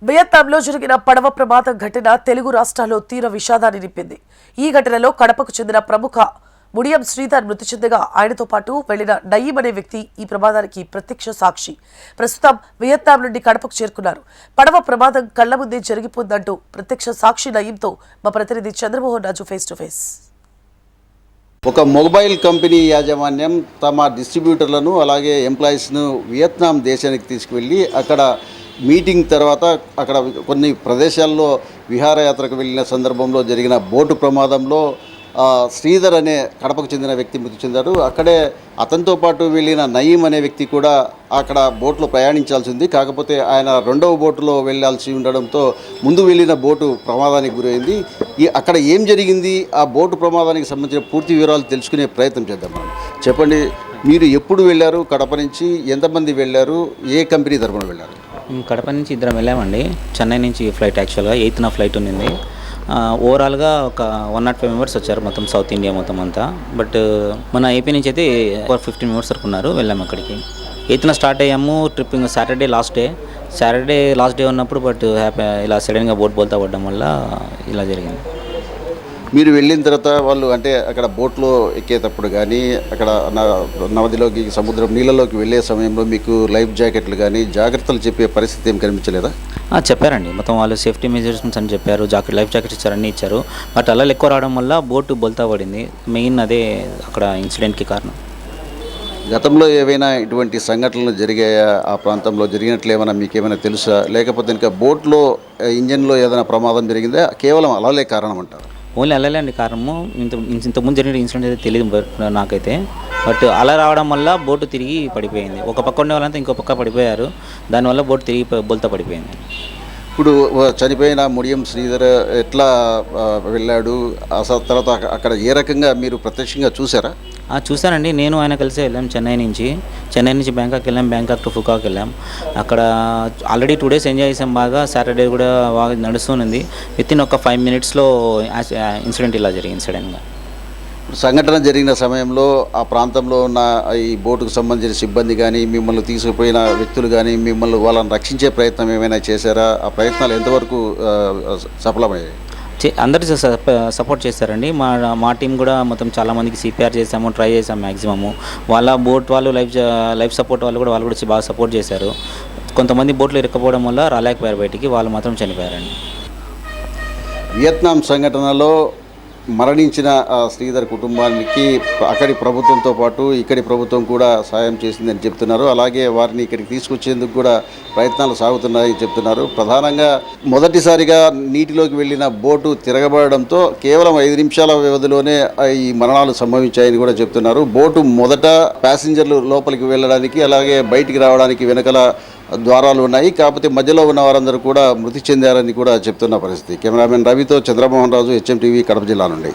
వియత్నాంలో జరిగిన పడవ ప్రమాదం ఘటన తెలుగు రాష్ట్రాల్లో తీవ్ర విషాదాన్ని నింపింది. ఈ ఘటనలో కడపకు చెందిన ప్రముఖ ముడియం శ్రీధర్ మృతి చెందగా ఆయనతో పాటు వెళ్లిన నయీం అనే వ్యక్తి ఈ ప్రమాదానికి ప్రత్యక్ష సాక్షి. ప్రస్తుతం వియత్నాం నుండి కడపకు చేరుకున్నారు. పడవ ప్రమాదం కళ్ల ముందే జరిగిపోయిందంటూ ప్రత్యక్ష సాక్షి నయీంతో మా ప్రతినిధి చంద్రమోహన్ రాజు ఫేస్ టు ఫేస్. ఒక మొబైల్ కంపెనీ యాజమాన్యం తమ డిస్ట్రిబ్యూటర్లను అలాగే ఎంప్లాయీస్ను వియత్నాం దేశానికి తీసుకువెళ్ళి అక్కడ మీటింగ్ తర్వాత అక్కడ కొన్ని ప్రదేశాల్లో విహారయాత్రకు వెళ్ళిన సందర్భంలో జరిగిన బోటు ప్రమాదంలో శ్రీధర్ అనే కడపకు చెందిన వ్యక్తి మృతి చెందారు. అక్కడే అతనితో పాటు వెళ్ళిన నయీం అనే వ్యక్తి కూడా అక్కడ బోట్లో ప్రయాణించాల్సి ఉంది. కాకపోతే ఆయన రెండవ బోటులో వెళ్ళాల్సి ఉండడంతో ముందు వెళ్ళిన బోటు ప్రమాదానికి గురైంది. అక్కడ ఏం జరిగింది, ఆ బోటు ప్రమాదానికి సంబంధించిన పూర్తి వివరాలు తెలుసుకునే ప్రయత్నం చేద్దాం. మనం చెప్పండి, మీరు ఎప్పుడు వెళ్ళారు? కడప నుంచి ఎంతమంది వెళ్ళారు? ఏ కంపెనీ తరఫున వెళ్ళారు? కడప నుంచి ఇద్దరం వెళ్ళామండి. చెన్నై నుంచి ఫ్లైట్, యాక్చువల్గా 8th ఫ్లైట్ ఉన్నింది. ఓవరాల్గా ఒక 105 మెంబర్స్ వచ్చారు మొత్తం సౌత్ ఇండియా మొత్తం అంతా. బట్ మన ఏపీ నుంచి అయితే 15 మెంబర్స్ వరకు ఉన్నారు. వెళ్ళాము అక్కడికి. 8th స్టార్ట్ అయ్యాము. ట్రిప్ ఇంకా సాటర్డే లాస్ట్ డే ఉన్నప్పుడు బట్ ఇలా సడన్గా బోట్ బోల్తా పడడం వల్ల ఇలా జరిగింది. మీరు వెళ్ళిన తర్వాత వాళ్ళు అంటే అక్కడ బోట్లో ఎక్కేటప్పుడు కానీ అక్కడ నదిలోకి సముద్రం నీళ్ళలోకి వెళ్ళే సమయంలో మీకు లైఫ్ జాకెట్లు కానీ జాగ్రత్తలు చెప్పే పరిస్థితి ఏం కనిపించలేదా? చెప్పారండి. మొత్తం వాళ్ళు సేఫ్టీ మెజర్స్ అని చెప్పారు. లైఫ్ జాకెట్స్ ఇచ్చారు, అన్నీ ఇచ్చారు. బట్ అలా ఎక్కువ రావడం వల్ల బోటు బోల్తా పడింది. మెయిన్ అదే అక్కడ ఇన్సిడెంట్కి కారణం. గతంలో ఏవైనా ఇటువంటి సంఘటనలు జరిగాయా? ఆ ప్రాంతంలో జరిగినట్లు ఏమైనా మీకు ఏమైనా తెలుసా? లేకపోతే ఇంకా బోట్లో ఇంజన్లో ఏదైనా ప్రమాదం జరిగిందా? కేవలం అలాగే కారణం అంటారు? ఓన్లీ అల్లలే అండి కారణము. ఇంతకుముందు జరిగిన ఇన్సిడెంట్ అయితే తెలియదు నాకైతే. బట్ అలా రావడం వల్ల బోటు తిరిగి పడిపోయింది. ఒక పక్క ఉండే వాళ్ళంతా ఇంకో పక్క పడిపోయారు. దానివల్ల బోటు తిరిగి బోల్తా పడిపోయింది. ఇప్పుడు చనిపోయిన ముడియం శ్రీధర్ ఎట్లా వెళ్ళాడు? తర్వాత అక్కడ ఏ రకంగా మీరు ప్రత్యక్షంగా చూసారా? చూశానండి. నేను ఆయన కలిసి వెళ్ళాం. చెన్నై నుంచి బ్యాంకాక్ వెళ్ళాం. బ్యాంకాక్ టు ఫుకాక్ వెళ్ళాం. అక్కడ ఆల్రెడీ 2 days ఎంజాయ్ చేసాం బాగా. సాటర్డే కూడా బాగా నడుస్తుంది. వితిన్ ఒక 5 minutesలో ఇన్సిడెంట్ ఇలా జరిగింది సడన్గా. సంఘటన జరిగిన సమయంలో ఆ ప్రాంతంలో ఉన్న ఈ బోటుకు సంబంధించిన సిబ్బంది కానీ మిమ్మల్ని తీసుకుపోయిన వ్యక్తులు కానీ మిమ్మల్ని వాళ్ళని రక్షించే ప్రయత్నం ఏమైనా చేశారా? ఆ ప్రయత్నాలు ఎంతవరకు సఫలమయ్యాయి? అందరూ సపోర్ట్ చేస్తారండి. మా టీం కూడా మొత్తం చాలామందికి సిపిఆర్ చేసాము, ట్రై చేసాము మ్యాక్సిమము. వాళ్ళ బోట్ వాళ్ళు లైఫ్ సపోర్ట్ వాళ్ళు కూడా బాగా సపోర్ట్ చేశారు. కొంతమంది బోట్లు ఇరుక్కపోవడం వల్ల రాలేకపోయారు బయటికి. వాళ్ళు మాత్రం చనిపోయారండి. వియత్నాం సంఘటనలో మరణించిన శ్రీధర్ కుటుంబానికి అక్కడి ప్రభుత్వంతో పాటు ఇక్కడి ప్రభుత్వం కూడా సాయం చేసిందని చెప్తున్నారు. అలాగే వారిని ఇక్కడికి తీసుకొచ్చేందుకు కూడా ప్రయత్నాలు సాగుతున్నాయని చెప్తున్నారు. ప్రధానంగా మొదటిసారిగా నీటిలోకి వెళ్ళిన బోటు తిరగబడడంతో కేవలం 5 నిమిషాల వ్యవధిలోనే ఈ మరణాలు సంభవించాయని కూడా చెప్తున్నారు. బోటు మొదట ప్యాసింజర్లు లోపలికి వెళ్ళడానికి అలాగే బయటికి రావడానికి వెనకల ద్వారాలు ఉన్నాయి. కాకపోతే మధ్యలో ఉన్న వారందరూ కూడా మృతి చెందారని కూడా చెప్తున్న పరిస్థితి. కెమెరామెన్ రవితో చంద్రమోహన్ రాజు, HM TV, కడప జిల్లా నుండి.